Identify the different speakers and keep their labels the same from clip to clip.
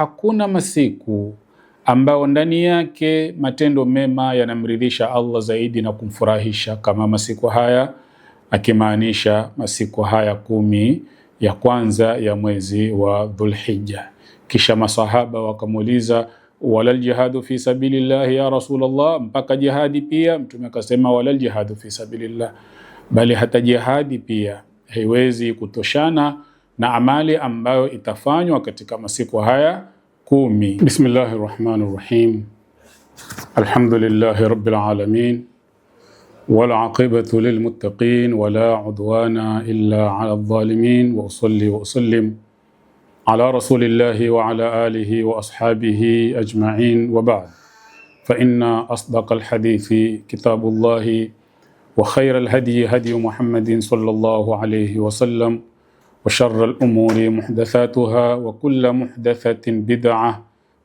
Speaker 1: Hakuna masiku ambayo ndani yake matendo mema yanamridhisha Allah zaidi na kumfurahisha kama masiku haya, akimaanisha masiku haya 10 ya kwanza ya mwezi wa Dhulhijja. Kisha masahaba wakamuuliza, walal jihadu fi sabilillah ya Rasulullah, mpaka jihadi pia? Mtume akasema walal jihadu fi sabilillah, bali hata jihadi pia haiwezi kutoshana na amali ambayo itafanywa katika masiku haya 10. Bismillahirrahmanirrahim. Alhamdulillahi rabbil alamin wal aqibatu lil muttaqin wala udwana illa ala adh-dhalimin wa usalli wa usallim ala rasulillahi wa ala alihi wa ashabihi ajma'in wa ba'd. Fa inna asdaqal hadithi kitabullahi wa khayral hadi hadi Muhammadin sallallahu alayhi wa sallam وشر الأمور محدثاتها وكل محدثة بدعة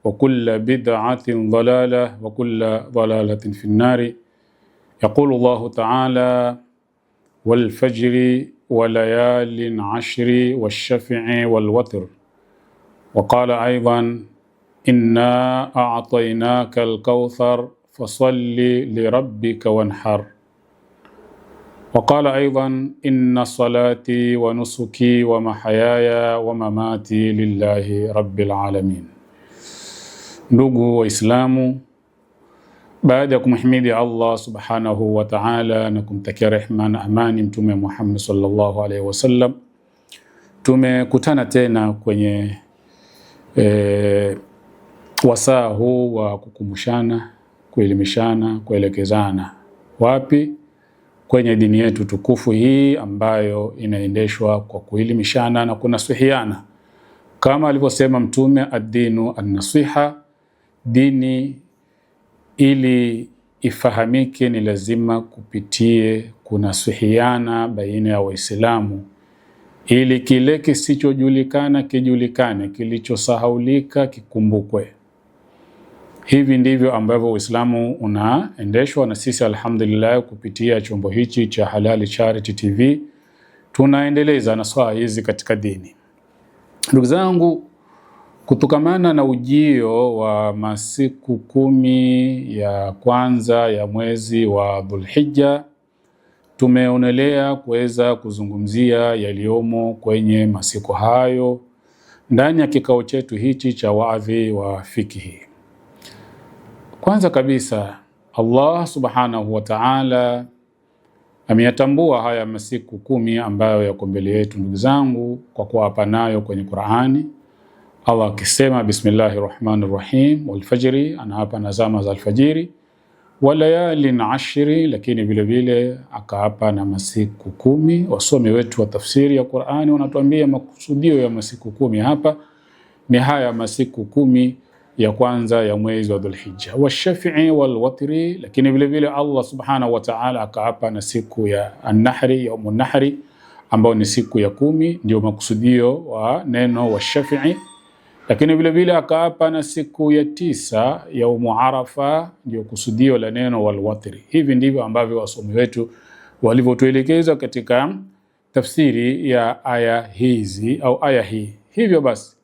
Speaker 1: وكل بدعة ضلالة وكل ضلالة في النار. يقول الله تعالى والفجر وليال عشر والشفع والوتر. وقال أيضا إنا أعطيناك الكوثر فصل لربك وانحر. وقال أيضا إن صلاتي ونسكي ومحياي ومماتي lillahi rabbil alamin. Ndugu Waislamu, baada ya kumhimidi Allah subhanahu wa ta'ala na kumtakia rehma na amani Mtume Muhammad sallallahu alaihi wasallam, tumekutana tena kwenye wasaa huu wa kukumbushana, kuelimishana, kuelekezana. Wapi? Kwenye dini yetu tukufu hii ambayo inaendeshwa kwa kuelimishana na kunasihiana. Kama alivyosema Mtume, ad-dinu an-nasiha, dini ili ifahamike ni lazima kupitie kunasihiana baina ya Waislamu, ili kile kisichojulikana kijulikane, kilichosahaulika kikumbukwe. Hivi ndivyo ambavyo Uislamu unaendeshwa, na sisi alhamdulillah kupitia chombo hichi cha Halali Charity TV tunaendeleza nasaha hizi katika dini. Ndugu zangu, kutokamana na ujio wa masiku 10 ya kwanza ya mwezi wa Dhulhijja, tumeonelea kuweza kuzungumzia yaliomo kwenye masiku hayo ndani ya kikao chetu hichi cha waadhi wa fikihi. Kwanza kabisa, Allah subhanahu wa ta'ala ameyatambua haya masiku 10 ambayo yako mbele yetu ndugu zangu, kwa kuapa nayo kwenye Qur'ani. Allah akisema bismillahirrahmanirrahim, wal fajri, anaapa na zama za alfajiri, wa layalin ashri, lakini vile vile akaapa na masiku 10. Wasomi wetu wa tafsiri ya Qur'ani wanatuambia makusudio ya masiku 10 hapa ni haya masiku 10 ya kwanza ya mwezi wa Dhulhijja, wa shafi'i wal watri, lakini vile vile Allah subhanahu wa ta'ala akaapa na siku ya an-nahri, yaumun nahri, ambao ni siku ya 10, ndio makusudio wa neno wa shafi'i. Lakini vile vile akaapa na siku ya 9, yaumu arafa, ndio kusudio la neno wal watri. Hivi ndivyo ambavyo wasomi wetu walivyotuelekeza katika tafsiri ya aya hizi au aya hii. Hivyo basi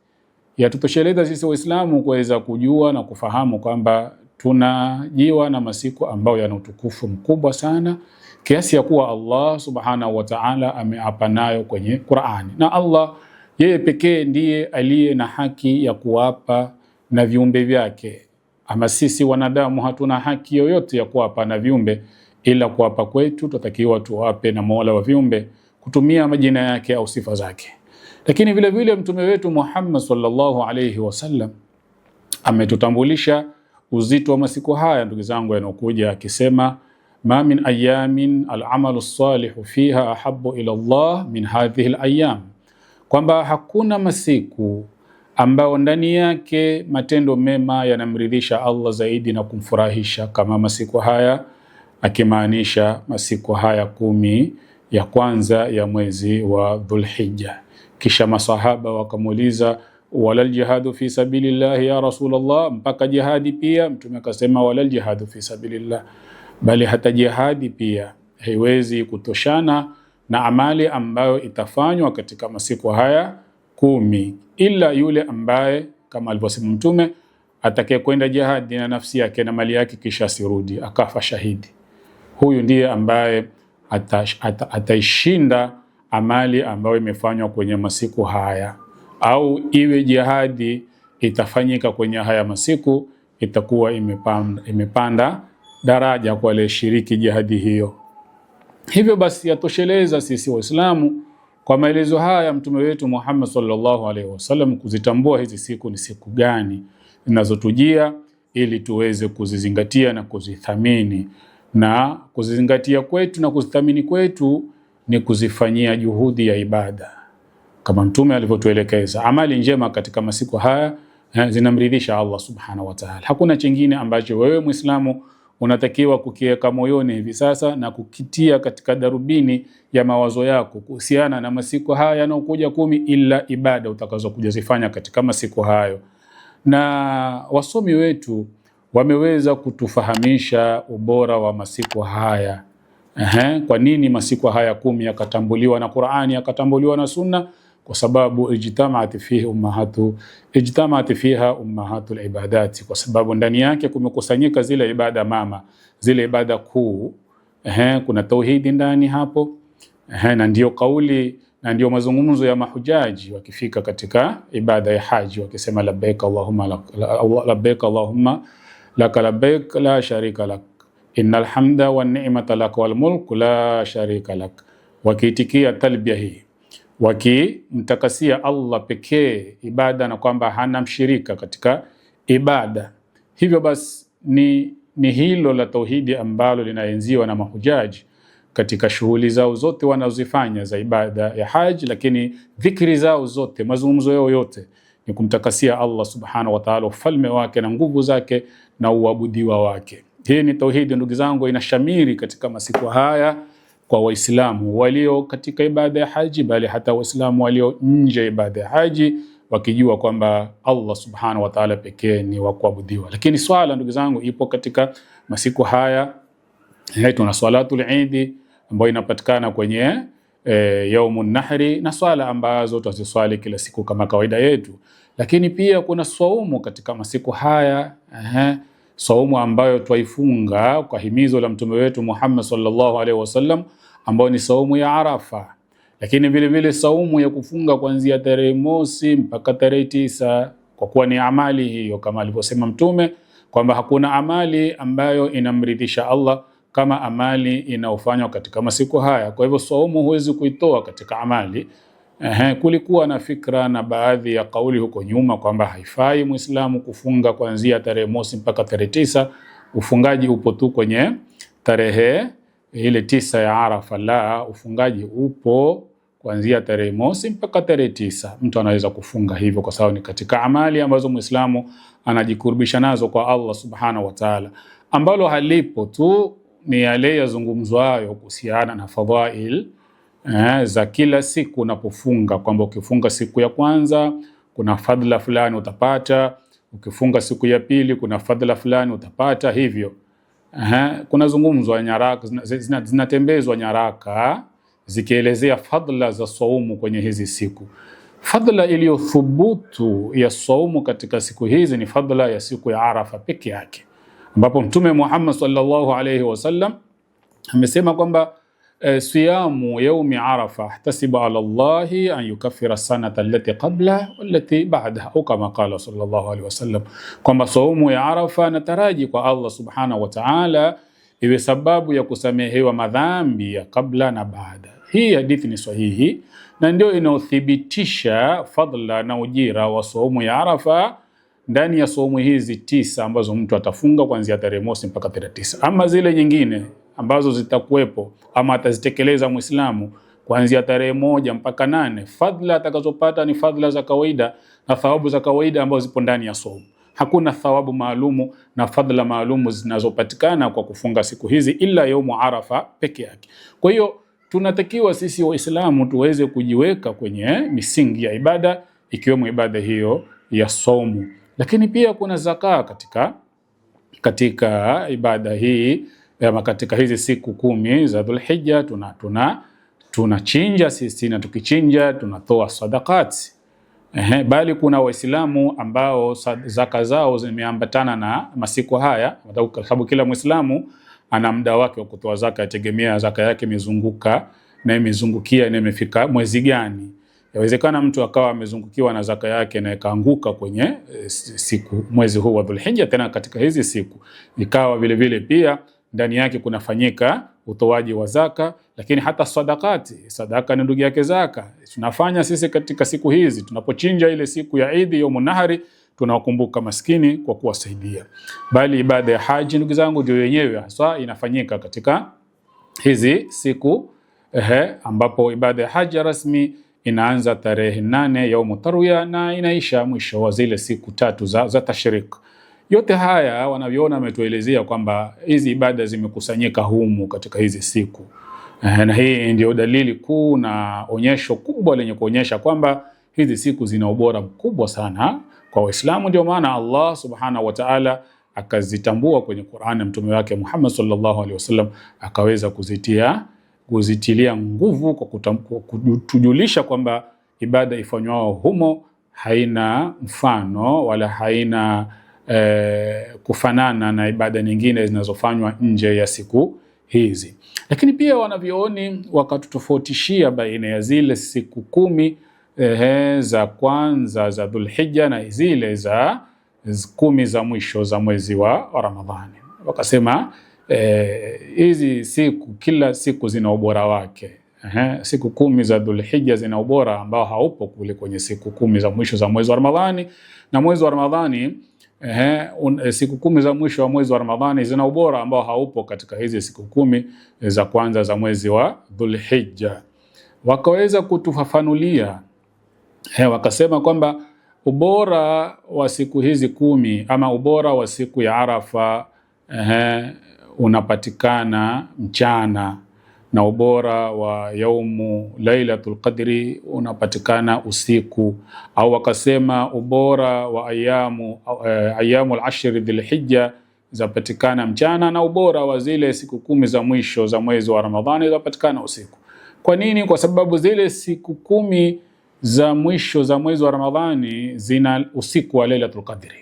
Speaker 1: yatutosheleza sisi Waislamu kuweza kujua na kufahamu kwamba tunajiwa na masiku ambayo yana utukufu mkubwa sana, kiasi ya kuwa Allah subhanahu wa ta'ala ameapa nayo kwenye Qur'ani. Na Allah yeye pekee ndiye aliye na haki ya kuapa na viumbe vyake. Ama sisi wanadamu hatuna haki yoyote ya kuapa na viumbe, ila kuapa kwetu tutakiwa tuwape na Mola wa viumbe kutumia majina yake au sifa zake. Lakini vile vile mtume wetu Muhammad sallallahu alayhi wasallam ametutambulisha uzito wa masiku haya ndugu zangu yanokuja, akisema ma min ayamin al-amalu salihu fiha ahabbu ila Allah min hadhihi al-ayyam, kwamba hakuna masiku ambayo ndani yake matendo mema yanamridhisha Allah zaidi na kumfurahisha kama masiku haya, akimaanisha masiku haya 10 ya kwanza ya mwezi wa Dhulhijja. Kisha masahaba wakamuuliza, walal jihadu fi sabilillah ya Rasulullah, mpaka jihadi pia? Mtume akasema walal jihadu fi sabilillah, bali hata jihadi pia haiwezi kutoshana na amali ambayo itafanywa katika masiku haya 10, ila yule ambaye kama alivyosema Mtume, atakaye kwenda jihadi na nafsi yake na mali yake kisha asirudi akafa shahidi, huyu ndiye ambaye ataishinda amali ambayo imefanywa kwenye masiku haya. Au iwe jihadi itafanyika kwenye haya masiku, itakuwa imepanda daraja kwa wale shiriki jihadi hiyo. Hivyo basi yatosheleza sisi Waislamu kwa maelezo haya Mtume wetu Muhammad sallallahu alaihi wasallam kuzitambua hizi siku ni siku gani zinazotujia, ili tuweze kuzizingatia na kuzithamini. Na kuzizingatia kwetu na kuzithamini kwetu ni kuzifanyia juhudi ya ibada kama Mtume alivyotuelekeza. Amali njema katika masiku haya zinamridhisha Allah subhanahu wa ta'ala. Hakuna chingine ambacho wewe Muislamu unatakiwa kukiweka moyoni hivi sasa na kukitia katika darubini ya mawazo yako kuhusiana na masiku haya yanayokuja 10 ila ibada utakazokuja zifanya katika masiku hayo. Na wasomi wetu wameweza kutufahamisha ubora wa masiku haya. Kwa nini masiku haya 10 yakatambuliwa na Qur'ani, yakatambuliwa na Sunna? Kwa sababu ijtamaat fiha ummahatul ibadati, kwa sababu ndani yake kumekusanyika zile ibada mama, zile ibada kuu. Kuna tauhidi ndani hapo. Na ndio kauli na ndio mazungumzo ya mahujaji wakifika katika ibada ya haji, wakisema labbaik Allahumma lak labbaik la sharika lak innal hamda wan ni'mata lak wal mulk la sharika lak, wakiitikia talbia hii, wakimtakasia Allah pekee ibada na kwamba hana mshirika katika ibada. Hivyo basi ni hilo la tauhidi ambalo linaenziwa na mahujaji katika shughuli zao zote wanazozifanya za ibada ya haji, lakini dhikri zao zote, mazungumzo yao yote ni kumtakasia Allah subhanahu wa ta'ala, ufalme wake na nguvu zake na uabudiwa wake. Hii ni tauhidi ndugu zangu, inashamiri katika masiku haya kwa Waislamu walio katika ibada ya haji, bali hata Waislamu walio nje ibada ya haji, wakijua kwamba Allah subhanahu wa ta'ala pekee ni wa kuabudiwa. Lakini swala ndugu zangu ipo katika masiku haya. Tuna swalatul Eid ambayo inapatikana kwenye yaumun nahri, na swala ambazo tutaziswali kila siku kama kawaida yetu. Lakini pia kuna saumu katika masiku haya, saumu ambayo twaifunga kwa himizo la Mtume wetu Muhammad sallallahu alaihi wasallam, ambayo ni saumu ya Arafa. Lakini vile vile saumu ya kufunga kuanzia tarehe mosi mpaka tarehe 9, kwa kuwa ni amali hiyo kama alivyosema Mtume kwamba hakuna amali ambayo inamridhisha Allah kama amali inaofanywa katika masiku haya. Kwa hivyo saumu huwezi kuitoa katika amali. Kulikuwa na fikra na baadhi ya kauli huko nyuma kwamba haifai Muislamu kufunga kuanzia tarehe mosi mpaka tarehe 9. Ufungaji upo tu kwenye tarehe ile 9 ya Arafa. La, ufungaji upo kuanzia tarehe mosi mpaka tarehe 9. Mtu anaweza kufunga hivyo kwa sababu ni katika amali ambazo Muislamu anajikurubisha nazo kwa Allah subhanahu wa ta'ala. Ambalo halipo tu ni yale yazungumzwayo kuhusiana na fadhail za kila siku unapofunga, kwamba ukifunga siku ya kwanza kuna fadhila fulani utapata, ukifunga siku ya pili kuna fadhila fulani utapata. Hivyo kuna zungumzwa nyaraka, zinatembezwa nyaraka zikielezea fadhila za saumu kwenye hizi siku. Fadhila iliyothubutu ya saumu katika siku hizi ni fadhila ya siku ya Arafa peke yake, ambapo Mtume Muhammad sallallahu alaihi wasallam amesema kwamba siyamu yaumi Arafa ihtasibu ala Allahi an yukaffira sanata allati qabla wallati ba'daha, au kama qala sallallahu alaihi wasallam, kwamba saumu ya Arafa nataraji kwa Allah subhanahu wa ta'ala iwe sababu ya kusamehewa madhambi ya kabla na baada. Hii hadithi ni sahihi na ndio inaothibitisha fadla na ujira wa saumu ya Arafa ndani ya saumu hizi 9 ambazo mtu atafunga kuanzia tarehe mosi mpaka tarehe 9. Ama zile nyingine ambazo zitakuwepo ama atazitekeleza Muislamu kuanzia tarehe 1 mpaka 8, fadhila atakazopata ni fadhila za kawaida na thawabu za kawaida ambazo zipo ndani ya saumu. Hakuna thawabu maalumu na fadhila maalumu zinazopatikana kwa kufunga siku hizi ila yaumu Arafa peke yake. Kwa hiyo tunatakiwa sisi Waislamu tuweze kujiweka kwenye misingi ya ibada, ikiwemo ibada hiyo ya saumu. Lakini pia kuna zaka katika ibada hii, katika hizi siku 10 za Dhulhijja tunachinja sisi, na tukichinja tunatoa sadaqati. Bali kuna Waislamu ambao zaka zao zimeambatana na masiku haya, kwa sababu kila Muislamu ana muda wake wa kutoa zaka, yategemea zaka yake imezunguka na imezungukia na imefika mwezi gani. Yawezekana mtu akawa amezungukiwa na zaka yake na ikaanguka kwenye siku mwezi huu wa Dhulhijja, tena katika hizi siku ikawa vile vile pia ndani yake kunafanyika utoaji wa zaka. Lakini hata sadaka ni ndugu yake zaka. Tunafanya sisi katika siku hizi, tunapochinja ile siku ya Eid Yaumun Nahri, tunawakumbuka maskini kwa kuwasaidia. Bali ibada ya haji ndugu zangu ndio yenyewe hasa inafanyika katika hizi siku ambapo ibada ya haji rasmi inaanza tarehe 8 Yaumu Tarwiya na inaisha mwisho wa zile siku 3 za tashrik. Yote haya wanavyoona ametuelezea kwamba hizi ibada zimekusanyika humu katika hizi siku. Na hii ndio dalili kuu na onyesho kubwa lenye kuonyesha kwamba hizi siku zina ubora mkubwa sana kwa Waislamu. Ndio maana Allah Subhanahu wa Ta'ala akazitambua kwenye Qur'an, mtume wake Muhammad sallallahu alaihi wasallam akaweza kuzitilia nguvu kwa kutujulisha kwamba ibada ifanywa humo haina mfano wala haina kufanana na ibada nyingine zinazofanywa nje ya siku hizi. Lakini pia wanavyoni wakatutofautishia baina ya zile siku 10 za kwanza za Dhulhijja na zile za 10 za mwisho za mwezi wa Ramadhani. Wakasema hizi siku, kila siku zina ubora wake. Siku 10 za Dhulhijja zina ubora ambao haupo kule kwenye siku 10 za mwisho za mwezi wa Ramadhani, na mwezi wa Ramadhani siku 10 za mwisho wa mwezi wa Ramadhani zina ubora ambao haupo katika hizi siku 10 za kwanza za mwezi wa Dhulhijja. Wakaweza kutufafanulia wakasema kwamba ubora wa siku hizi 10 ama ubora wa siku ya Arafa unapatikana mchana, na ubora wa yaumu Lailatul Qadri unapatikana usiku. Au wakasema ubora wa ayamul ashri Dhulhijja zapatikana mchana, na ubora wa zile siku 10 za mwisho za mwezi wa Ramadhani zapatikana usiku. Kwa nini? Kwa sababu zile siku 10 za mwisho za mwezi wa Ramadhani zina usiku wa Lailatul Qadri,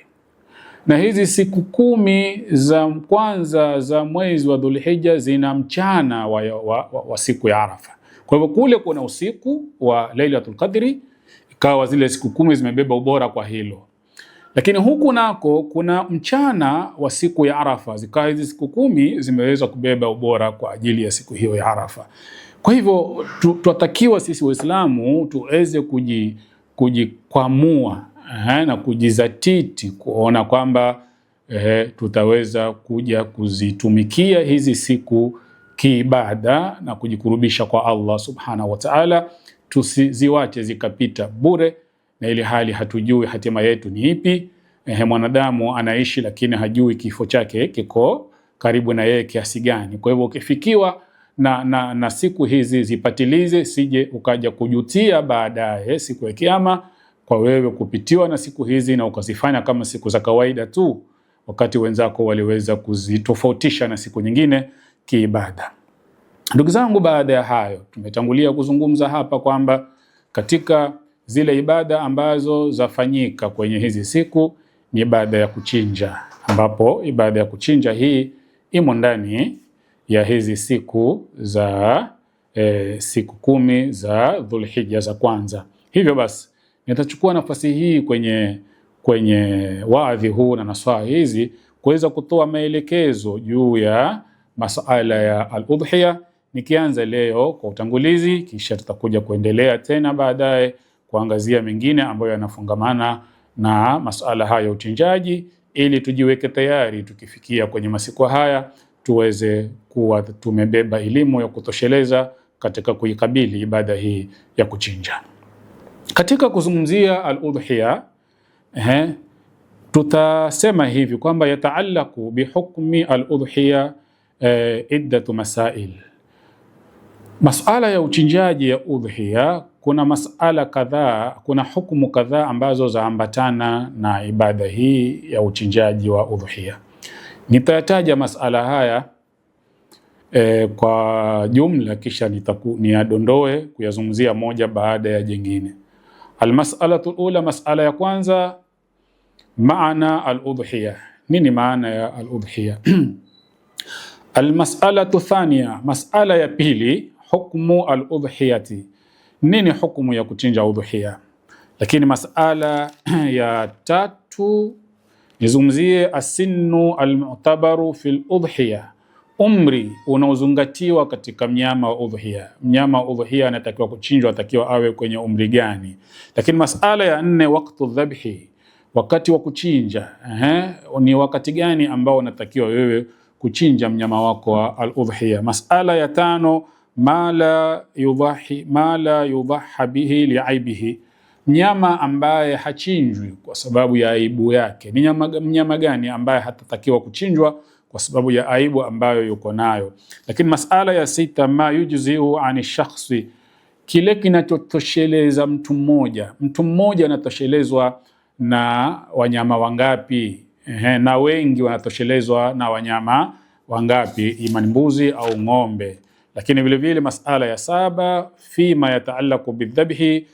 Speaker 1: na hizi siku 10 za kwanza za mwezi wa Dhulhijja zina mchana wa siku ya Arafa. Kwa hivyo kule kuna usiku wa Lailatul Qadri, ikawa zile siku 10 zimebeba ubora kwa hilo. Lakini huku nako kuna mchana wa siku ya Arafa, zikawa hizi siku 10 zimeweza kubeba ubora kwa ajili ya siku hiyo ya Arafa. Kwa hivyo tunatakiwa sisi Waislamu tuweze kujikwamua na kujizatiti kuona kwamba tutaweza kuja kuzitumikia hizi siku kiibada na kujikurubisha kwa Allah Subhanahu wa Ta'ala. Tusiziwache zikapita bure, na ili hali hatujui hatima yetu ni ipi. Mwanadamu anaishi lakini hajui kifo chake kiko karibu na yeye kiasi gani. Kwa hivyo ukifikiwa na siku hizi zipatilize, sije ukaja kujutia baadaye siku ya Kiyama kwa wewe kupitiwa na siku hizi na ukazifanya kama siku za kawaida tu, wakati wenzako waliweza kuzitofautisha na siku nyingine kiibada. Ndugu zangu, baada ya hayo tumetangulia kuzungumza hapa kwamba katika zile ibada ambazo zafanyika kwenye hizi siku ni ibada ya kuchinja, ambapo ibada ya kuchinja hii imo ndani ya hizi siku za siku 10 za Dhulhijja za kwanza. Hivyo basi nitachukua nafasi hii kwenye waadhi huu na nasaha hizi kuweza kutoa maelekezo juu ya masuala ya al-udhiya, nikianza leo kwa utangulizi, kisha tutakuja kuendelea tena baadaye kuangazia mengine ambayo yanafungamana na masuala haya ya uchinjaji, ili tujiweke tayari tukifikia kwenye masiku haya tuweze kuwa tumebeba elimu ya kutosheleza katika kuikabili ibada hii ya kuchinja. Katika kuzungumzia al-udhiya tutasema hivi kwamba yataalaku bihukmi al-udhiya iddatu masail. Masala ya uchinjaji ya udhiya, kuna masala kadhaa, kuna hukumu kadhaa ambazo zaambatana na ibada hii ya uchinjaji wa udhiya. Nitataja masala haya kwa jumla, kisha niyadondoe kuyazungumzia moja baada ya jingine. Almas'alatu alula, mas'ala ya kwanza, maana al-udhiya. Nini maana ya al-udhiya? Almas'alatu thaniya, mas'ala ya pili, hukmu al-udhiyati. Nini hukumu ya kuchinja udhiya? Lakini mas'ala ya tatu nizungumzie asinu almu'tabaru fil udhiya, umri unaozingatiwa katika mnyama wa udhiya. Mnyama wa udhiya anatakiwa kuchinjwa, atakiwa awe kwenye umri gani? Lakini mas'ala ya nne, waqtu dhabhi, wakati wa kuchinja. Ni wakati gani ambao unatakiwa wewe kuchinja mnyama wako wa al-udhiya? Mas'ala ya tano, ma la yudhaha bihi li'aibihi, mnyama ambaye hachinjwi kwa sababu ya aibu yake. Ni mnyama gani ambaye hatatakiwa kuchinjwa kwa sababu ya aibu ambayo yuko nayo? Lakini mas'ala ya sita, ma yujzi'u ani shakhsi, kile kinachotosheleza mtu mmoja. Mtu mmoja anatoshelezwa na wanyama wangapi? Na wengi wanatoshelezwa na wanyama wangapi? Ima mbuzi au ng'ombe. Lakini vile vile mas'ala ya saba, fima yataalaku bidhabhi,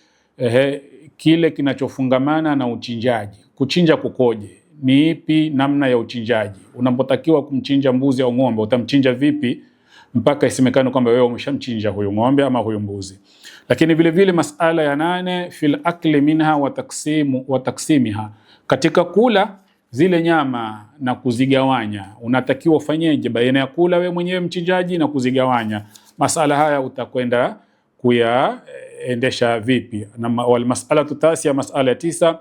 Speaker 1: kile kinachofungamana na uchinjaji. Kuchinja kukoje? Ni ipi namna ya uchinjaji? Unapotakiwa kumchinja mbuzi au ng'ombe, utamchinja vipi mpaka isemekane kwamba wewe umeshamchinja huyu ng'ombe ama huyu mbuzi? Lakini vile vile mas'ala ya nane, fil akli minha wa taksimiha, katika kula zile nyama na kuzigawanya, unatakiwa ufanyeje baina ya kula wewe mwenyewe mchinjaji na kuzigawanya? Masala haya utakwenda kuyaendesha vipi? Na wal mas'alatu tasia, mas'ala ya tisa,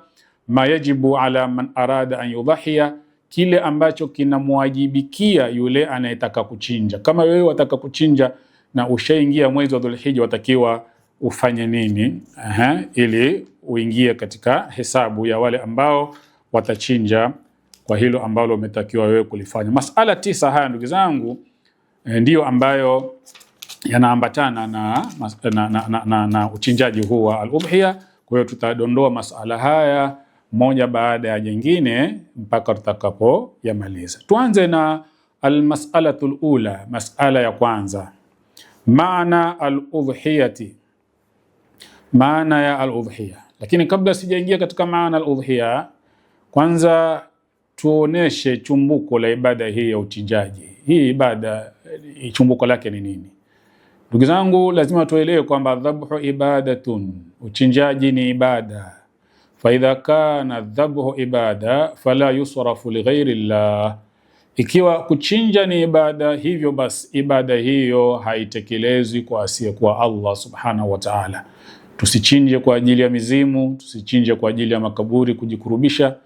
Speaker 1: ma yajibu ala man arada an yudhiya, kile ambacho kinamwajibikia yule anayetaka kuchinja. Kama wewe wataka kuchinja na ushaingia mwezi wa Dhulhijja, watakiwa ufanye nini ili uingie katika hesabu ya wale ambao watachinja kwa hilo ambalo umetakiwa wewe kulifanya. Mas'ala tisa haya ndugu zangu ndiyo ambayo yanaambatana na uchinjaji huu wa al-udhiya. Kwa hiyo tutadondoa mas'ala haya moja baada ya jingine mpaka tutakapo yamaliza. Tuanze na al-mas'alatul ula, mas'ala ya kwanza, maana al-udhiyati, maana ya al-udhiya. Lakini kabla sijaingia katika maana al-udhiya, kwanza tuoneshe chumbuko la ibada hii ya uchinjaji. Hii ibada chumbuko lake ni nini? Ndugu zangu, lazima tuelewe kwamba dhabhu ibadatun, uchinjaji ni ibada. Fa idha kana dhabhu ibada fala yusrafu li ghairi llah, ikiwa kuchinja ni ibada, hivyo basi ibada hiyo haitekelezwi kwa asiyekuwa Allah subhanahu wa ta'ala. Tusichinje kwa ajili ya mizimu, tusichinje kwa ajili ya makaburi kujikurubisha,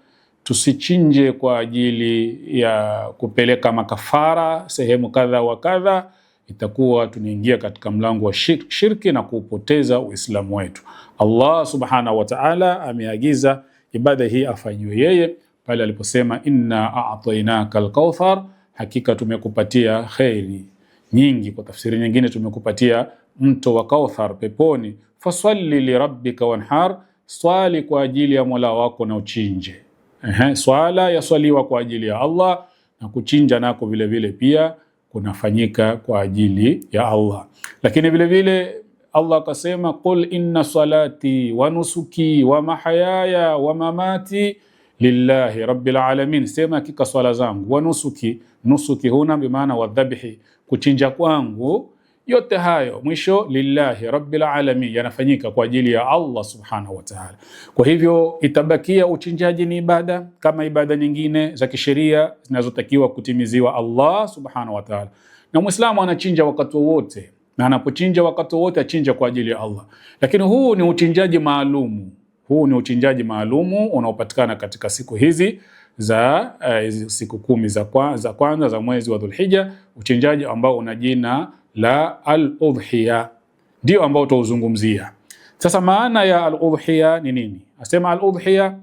Speaker 1: tusichinje kwa ajili ya kupeleka makafara sehemu kadha wa kadha. Itakuwa tunaingia katika mlango wa shirki na kupoteza Uislamu wetu. Allah subhanahu wa ta'ala ameagiza ibada hii afanywe yeye pale aliposema, inna a'tainaka al-kauthar, hakika tumekupatia khairi nyingi. Kwa tafsiri nyingine tumekupatia mto wa Kauthar peponi. Fasalli li rabbika wanhar, swali kwa ajili ya Mola wako na uchinje. Swala yaswaliwa kwa ajili ya Allah, na kuchinja nako vile vile pia kunafanyika kwa ajili ya Allah. Lakini vile vile Allah akasema, qul inna salati wa nusuki wa mahayaya wa mamati lillahi rabbil alamin, sema hakika swala zangu, wa nusuki, nusuki huna bimaana wa dhabhi, kuchinja kwangu, yote hayo mwisho lillahi rabbil alamin, yanafanyika kwa ajili ya Allah subhanahu wa ta'ala. Kwa hivyo itabakia uchinjaji ni ibada kama ibada nyingine za kisheria zinazotakiwa kutimiziwa Allah subhanahu wa ta'ala. Na Muislamu anachinja wakati wote, na anapochinja wakati wote achinja kwa ajili ya Allah. Lakini huu ni uchinjaji maalumu. Huu ni uchinjaji maalumu unaopatikana katika siku hizi za siku 10 za kwanza za mwezi wa Dhulhijja, uchinjaji ambao una jina la al-udhiya, ndio ambao tutauzungumzia. Sasa maana ya al-udhiya ni nini? Asema al-udhiya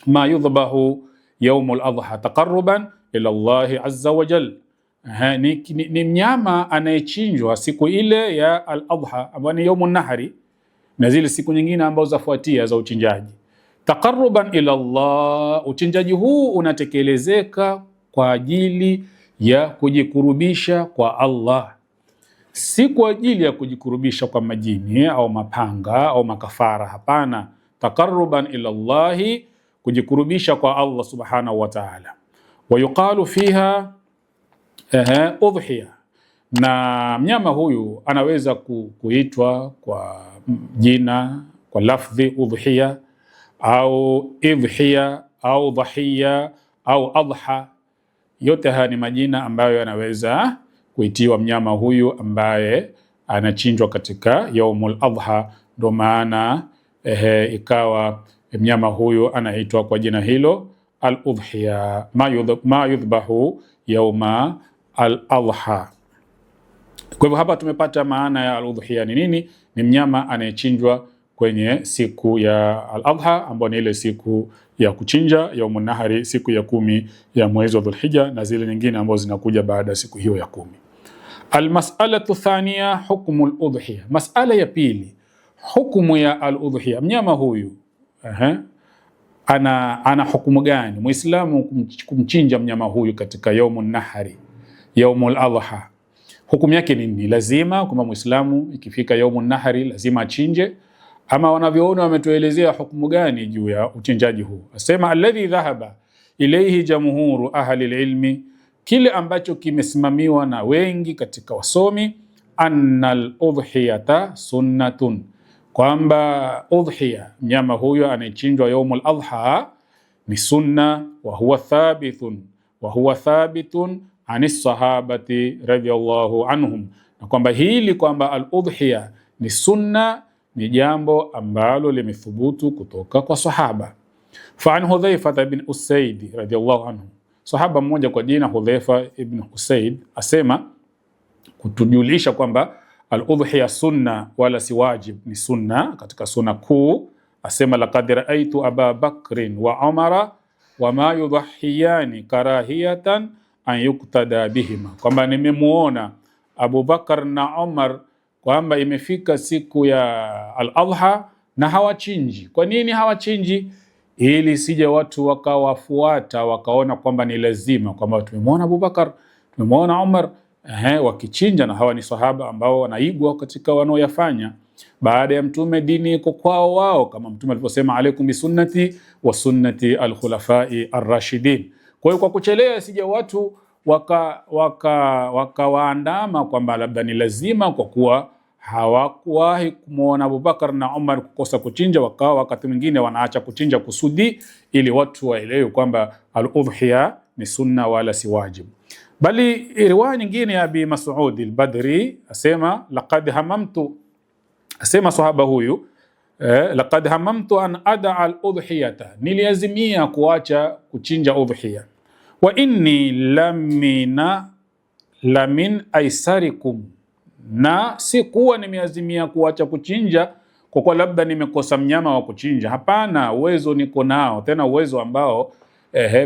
Speaker 1: ma yudhbahu yawm al-adha taqarruban ila Allah azza wa jalla. Ni mnyama anayechinjwa siku ile ya al-adha ambayo ni yawm nahri, na zile siku nyingine ambazo zafuatia za uchinjaji. Taqarruban ila Allah, uchinjaji huu unatekelezeka kwa ajili ya kujikurubisha kwa Allah, si kwa ajili ya kujikurubisha kwa majini au mapanga au makafara. Hapana. taqarruban ila Allah, kujikurubisha kwa Allah subhanahu wa ta'ala. Wa yuqalu fiha udhiya, na mnyama huyu anaweza kuitwa kwa jina, kwa lafdhi udhiya au idhiya au dhahiya au adha. Yote haya ni majina ambayo yanaweza kuitiwa mnyama huyu ambaye anachinjwa katika yaumul adha. Ndo maana ikawa mnyama huyu anaitwa kwa jina hilo al-udhiya, ma yudhbahu yauma al-adha. Kwa hivyo hapa tumepata maana ya al-udhiya ni nini. Ni mnyama anayechinjwa kwenye siku ya al-adha, ambayo ni ile siku ya kuchinja yaumun nahari, siku ya 10 ya mwezi wa Dhulhijja, na zile nyingine ambazo zinakuja baada ya siku hiyo ya 10. Almas'alatu thaniya hukmu al-udhiya, mas'ala ya pili, hukumu ya al-udhiya. Mnyama huyu ana hukumu gani? Muislamu kumchinja mnyama huyu katika yaumun nahari, yaumul adha, hukumu yake ni nini? Lazima kwamba Muislamu ikifika yaumun nahari lazima achinje, ama wanavyoona wametuelezea hukumu gani juu ya uchinjaji huu? Asema alladhi dhahaba ilayhi jamhuru ahli ilmi, kile ambacho kimesimamiwa na wengi katika wasomi, anna al-udhiyata sunnatun, kwamba udhiya, mnyama huyo anayechinjwa yaumul adha, ni sunna. Wa huwa thabitun anis sahabati radhiyallahu anhum, na kwamba hili kwamba al-udhiya ni sunna ni jambo ambalo limethubutu kutoka kwa sahaba. Fa an Hudhaifa ibn Usaid radhiyallahu anhu, sahaba mmoja kwa jina Hudhaifa ibn Usaid asema, kutujulisha kwamba al-udhiya sunna wala si wajib, ni sunna katika sunna kuu. Asema laqad ra'aytu Aba Bakrin wa Umara wa ma yudhahiyani karahiyatan an yuktada bihima, kwamba nimemuona Abu Bakar na Umar kwamba imefika siku ya al-adha na hawachinji. Kwa nini hawachinji? Ili sije watu wakawafuata wakaona kwamba ni lazima, kwamba tumemwona Abu Bakar, tumemwona Umar wakichinja, na hawa ni sahaba ambao wanaigwa katika wanaoyafanya. Baada ya mtume dini iko kwao wao, kama mtume alivyosema, alaikum bisunnati wa sunnati al-khulafai ar-rashidin. Kwa hiyo kwa kuchelea sije watu wakawaandama kwamba labda ni lazima, kwa kuwa hawakuwahi kumwona Abu Bakar na Umar kukosa kuchinja, wakawa wakati mwingine wanaacha kuchinja kusudi, ili watu waelewe kwamba al-udhiya ni sunna wala si wajibu. Bali riwaya nyingine ya Abi Mas'ud al-Badri asema laqad hamamtu, asema sahaba huyu laqad hamamtu an ad'a al-udhiyata, niliazimia kuacha kuchinja udhiya, wa inni lamin aisarikum, na si kuwa nimeazimia kuacha kuchinja kwa kuwa labda nimekosa mnyama wa kuchinja. Hapana, uwezo niko nao, tena uwezo ambao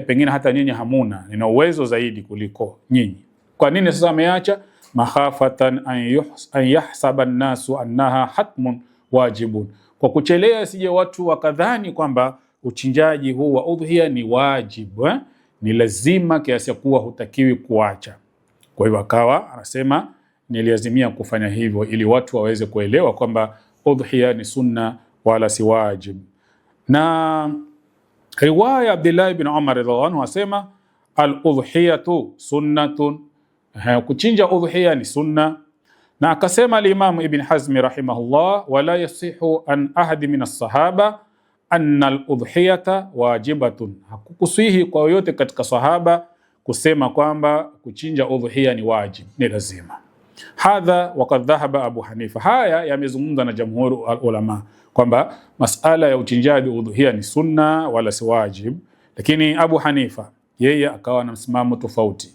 Speaker 1: pengine hata nyinyi hamuna, nina uwezo zaidi kuliko nyinyi. Kwa nini sasa ameacha? Makhafatan an yahsaba an-nasu annaha hatmun wajibun, kwa kuchelea sije watu wakadhani kwamba uchinjaji huu wa udhiya ni wajibu, ni lazima kiasi kuwa hutakiwi kuacha. Kwa hivyo akawa anasema niliazimia kufanya hivyo ili watu waweze kuelewa kwamba udhiya ni sunna wala si wajib. Na riwaya Abdullah ibn Umar radhiallahu anhu asema al-udhiyatu sunnatun, kuchinja udhiya ni sunna. Na akasema al-Imam Ibn Hazm rahimahullah, wala yasihu an ahadi min as-sahaba anna al-udhiyata wajibatun, hakukusihi kwa yoyote katika sahaba kusema kwamba kuchinja udhiya ni wajib, ni lazima. Hadha waqad dhahaba Abu Hanifa, haya yamezungumza na jamhuru ulama kwamba masala ya uchinjaji udhiya ni sunna wala si wajib, lakini Abu Hanifa yeye akawa na msimamo tofauti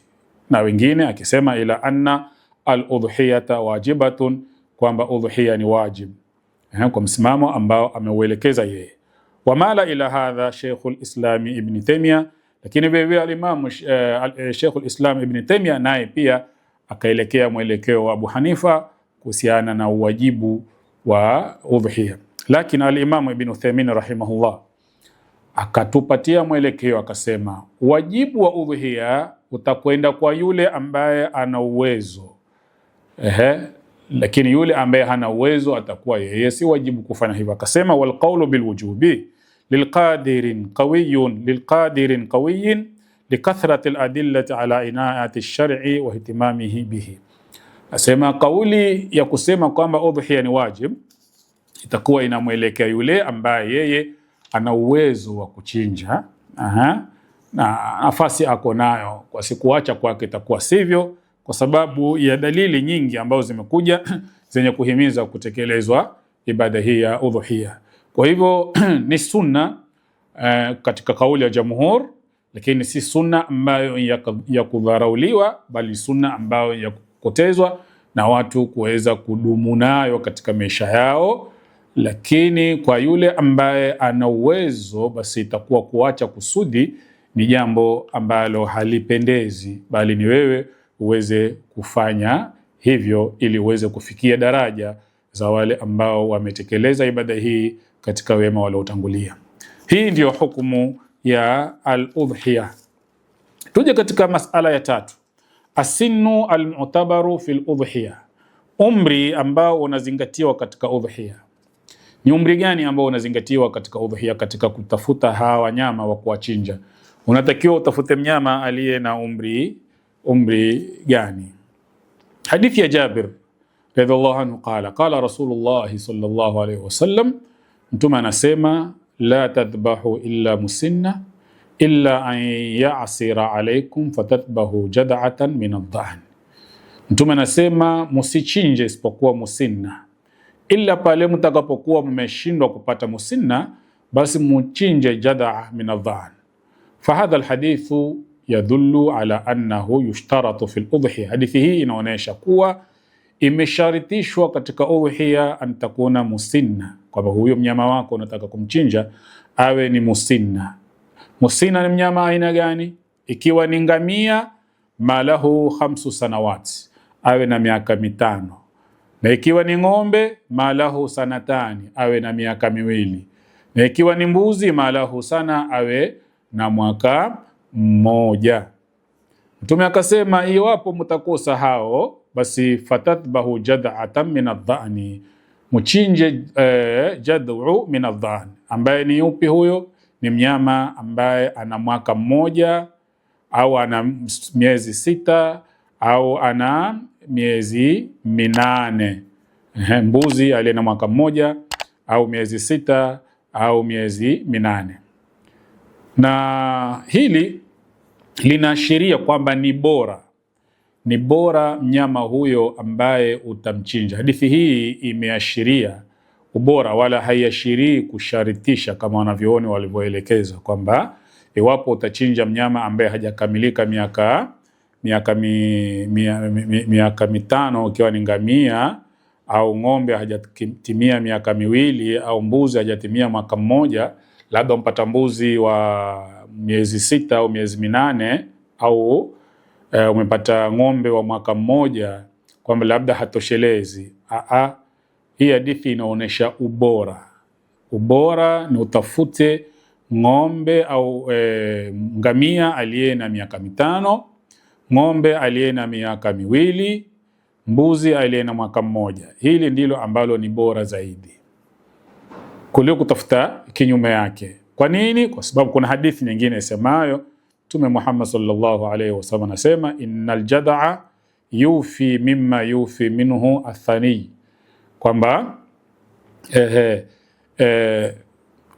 Speaker 1: na wengine, akisema ila anna al-udhiyata wajibatun, kwamba udhiya ni wajib, kwa msimamo ambao ameuelekeza yeye. Wamala ila hadha Sheikhul Islam Ibn Taymiyyah, lakini vile al-Imam Sheikhul Islam Ibn Taymiyyah naye pia akaelekea mwelekeo wa Abu Hanifa kuhusiana na uwajibu wa udhiya. Lakini al-Imam Ibn Uthaymeen rahimahullah akatupatia mwelekeo, akasema wajibu wa udhiya utakwenda kwa yule ambaye ana uwezo lakini yule ambaye hana uwezo atakuwa yeye si wajibu kufanya hivyo. Akasema wal qawlu bil wujubi lilqadirin qawiyin likathrati al adillati ala inaati ash-shar'i wa ihtimamihi bihi. Asema kauli ya kusema kwamba udhiya ni wajib itakuwa inamwelekea yule ambaye yeye ana uwezo wa kuchinja, na nafasi ako nayo, kwa sikuacha kwake itakuwa sivyo, kwa sababu ya dalili nyingi ambazo zimekuja zenye kuhimiza kutekelezwa ibada hii ya udhuhiya. Kwa hivyo ni sunna katika kauli ya jamhur, lakini si sunna ambayo ya kudharauliwa, bali sunna ambayo ya kupotezwa na watu kuweza kudumu nayo katika maisha yao. Lakini kwa yule ambaye ana uwezo, basi itakuwa kuacha kusudi ni jambo ambalo halipendezi, bali ni wewe uweze kufanya hivyo ili uweze kufikia daraja za wale ambao wametekeleza ibada hii katika wema waliotangulia. Hii ndiyo hukumu ya al-udhiya. Tuje katika masala ya tatu, asinu al-mu'tabaru fil udhiya. Umri ambao unazingatiwa katika udhiya. Ni umri gani ambao unazingatiwa katika udhiya, katika kutafuta hawa wanyama wa kuwachinja? Unatakiwa utafute mnyama aliye na umri gani? Hadithi ya Jabir radhiallahu anhu qala Rasulullah sallallahu alayhi wasallam, mtume anasema la tadhbahu illa musinna illa an ya'sira alaykum fatadhbahu jad'atan min ad-dha'n. Mtume anasema musichinje isipokuwa musinna, illa pale mtakapokuwa mmeshindwa kupata musinna, basi muchinje jad'a min ad-dha'n. Fahadha alhadithu yadullu ala annahu yushtaratu fil udhiya. Hadithi hii inaonyesha kuwa imesharitishwa katika udhiya an takuna musinna, kwamba huyo mnyama wako unataka kumchinja awe ni musinna. Musinna ni mnyama aina gani? Ikiwa ni ngamia, malahu 5 sanawat, awe na miaka 5. Na ikiwa ni ng'ombe, malahu sanatani, awe na miaka 2. Na ikiwa ni mbuzi, malahu sana, awe na mwaka 1. Mtume akasema iwapo mtakosa hao, basi fatatbahu jad'atan min ad-dha'ni, muchinje jad'u min ad-dha'n. Ambaye ni yupi huyo? Ni mnyama ambaye ana mwaka 1 au ana miezi 6 au ana miezi 8. Mbuzi aliye na mwaka 1 au miezi 6 au miezi 8. Na hili linaashiria kwamba ni bora mnyama huyo ambaye utamchinja. Hadithi hii imeashiria ubora, wala haiashirii kusharitisha kama wanavyooni walivyoelekeza kwamba iwapo utachinja mnyama ambaye hajakamilika miaka 5, ukiwa ni ngamia au ng'ombe hajatimia miaka 2 au mbuzi hajatimia mwaka 1, labda mpata mbuzi wa miezi 6 au miezi 8, au umepata ng'ombe wa mwaka 1, kwamba labda hatoshelezi. Hii hadithi inaonyesha ubora ni utafute ng'ombe au ngamia aliye na miaka 5, ng'ombe aliye na miaka 2, mbuzi aliye na mwaka 1. Hili ndilo ambalo ni bora zaidi kuliko kutafuta kinyume yake. Kwa nini? Kwa sababu kuna hadithi nyingine isemayo, Mtume Muhammad sallallahu alayhi wasallam anasema innal jad'a yufi mimma yufi minhu athani, kwamba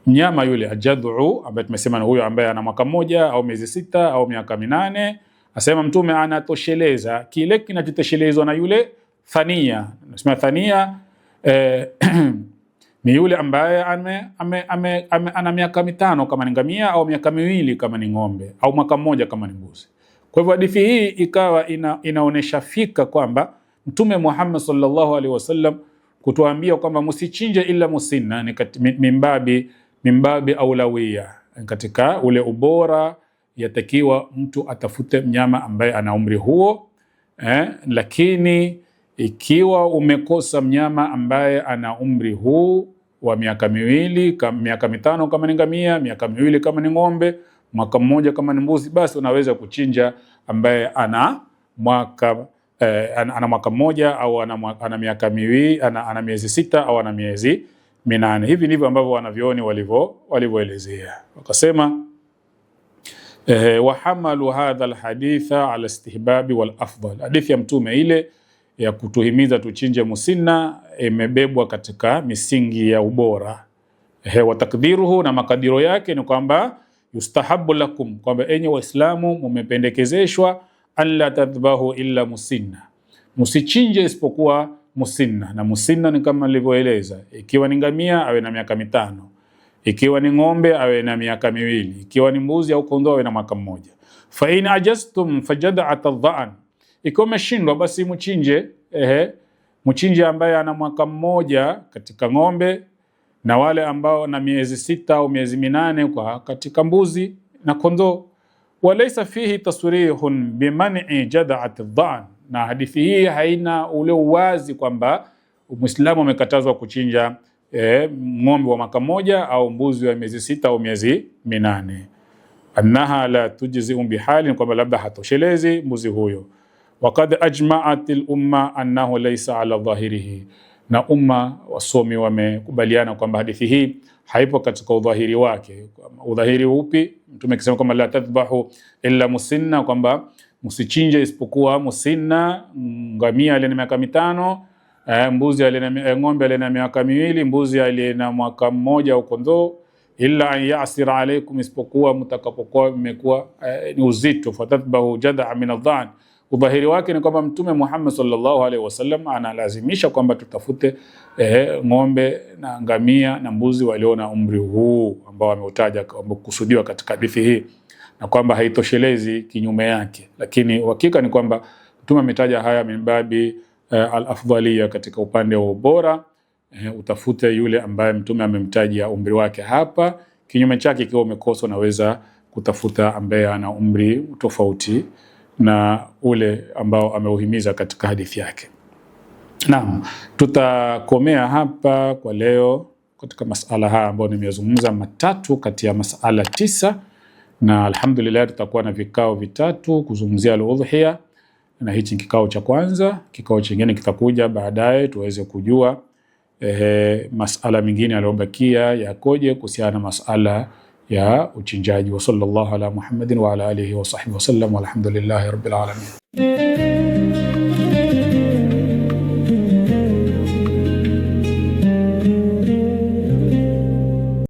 Speaker 1: mnyama yule ajad'u ambaye tumesema ni huyo ambaye ana mwaka 1 au miezi 6 au miaka 8, asema Mtume anatosheleza kile kinachotoshelezwa na yule thania. Nasema thania ni yule ambaye ana miaka 5 kama ni ngamia, au miaka 2 kama ni ng'ombe, au mwaka 1 kama ni mbuzi. Kwa hivyo hadithi hii ikawa inaonesha fika kwamba Mtume Muhammad sallallahu alaihi wasallam kutuambia kwamba msichinje ila musinna ni mimbabi aulawia, katika ule ubora yatakiwa mtu atafute mnyama ambaye ana umri huo. Lakini ikiwa umekosa mnyama ambaye ana umri huu wa miaka 2, miaka 5 kama ni ngamia, miaka 2 kama ni ng'ombe, mwaka 1 kama ni mbuzi, basi unaweza kuchinja ambaye ana mwaka ana mwaka mmoja au ana miaka miwili, ana miezi 6 au ana miezi 8. Hivi ndivyo ambavyo wanavyoni walivyoelezea. Wakasema wahamalu hadha alhaditha ala istihbabi wal afdal, hadithi ya mtume ile ya kutuhimiza tuchinje musinna imebebwa katika misingi ya ubora. Wa takdiruhu, na makadiro yake ni kwamba yustahabu lakum, kwamba enyi Waislamu mumependekezeshwa alla tadhbahu illa musinna, musichinje isipokuwa musinna. Na musinna ni kama nilivyoeleza, ikiwa ni ngamia awe na miaka 5, ikiwa ni ng'ombe awe na miaka 2, ikiwa ni mbuzi au kondoo awe na mwaka 1. Fa in ajastum fajad'at adh-dha'n, ikiwa umeshindwa basi mchinje ambaye ana mwaka 1 katika ng'ombe, na wale ambao na miezi 6 au miezi 8 kwa katika mbuzi na kondoo. Walaysa fihi tasrihun biman'i jad'at adh-dha'n, na hadithi hii haina ule uwazi kwamba Muislamu amekatazwa kuchinja ng'ombe wa mwaka 1 au mbuzi wa miezi 6 au miezi 8. Annaha la tujzi'u bihali, kwamba labda hatoshelezi mbuzi huyo. Waqad ajma'at al-umma annahu laysa ala dhahirihi, na umma wasomi wamekubaliana kwamba hadithi hii haipo katika udhahiri wake. Udhahiri upi? Mtume akisema kwamba la tadhbahu illa musinna, kwamba msichinje isipokuwa musinna, ngamia aliye na miaka 5, mbuzi ng'ombe aliye na miaka 2, mbuzi aliye na mwaka 1 au kondoo, illa an ya'sira alaykum, isipokuwa mtakapokuwa mmekuwa ni uzito, fatadhbahu jad'a min adh-dha'n. Udhahiri wake ni kwamba Mtume Muhammad sallallahu alaihi wasallam analazimisha kwamba tutafute ng'ombe na ngamia na mbuzi walio na umri huu ambao ameutaja kusudiwa katika hadithi hii, na kwamba haitoshelezi kinyume yake. Lakini uhakika ni kwamba Mtume ametaja haya mimbabi al-afdhalia, katika upande wa ubora. Utafute yule ambaye Mtume amemtajia umri wake hapa. Kinyume chake, ikiwa umekosa, unaweza kutafuta ambaye ana umri tofauti na ule ambao ameuhimiza katika hadithi yake. Naam, tutakomea hapa kwa leo katika masala haya ambayo nimezungumza, matatu kati ya masala 9, na alhamdulillah tutakuwa na vikao vitatu kuzungumzia al-udhiya, na hichi kikao cha kwanza. Kikao kingine kitakuja baadaye tuweze kujua masala mengine yaliyobakia yakoje kuhusiana na masala ya uchinjaji. Wa sallallahu ala Muhammadin wa ala alihi wa sahbihi wa sallam, walhamdulillahi rabbil alamin.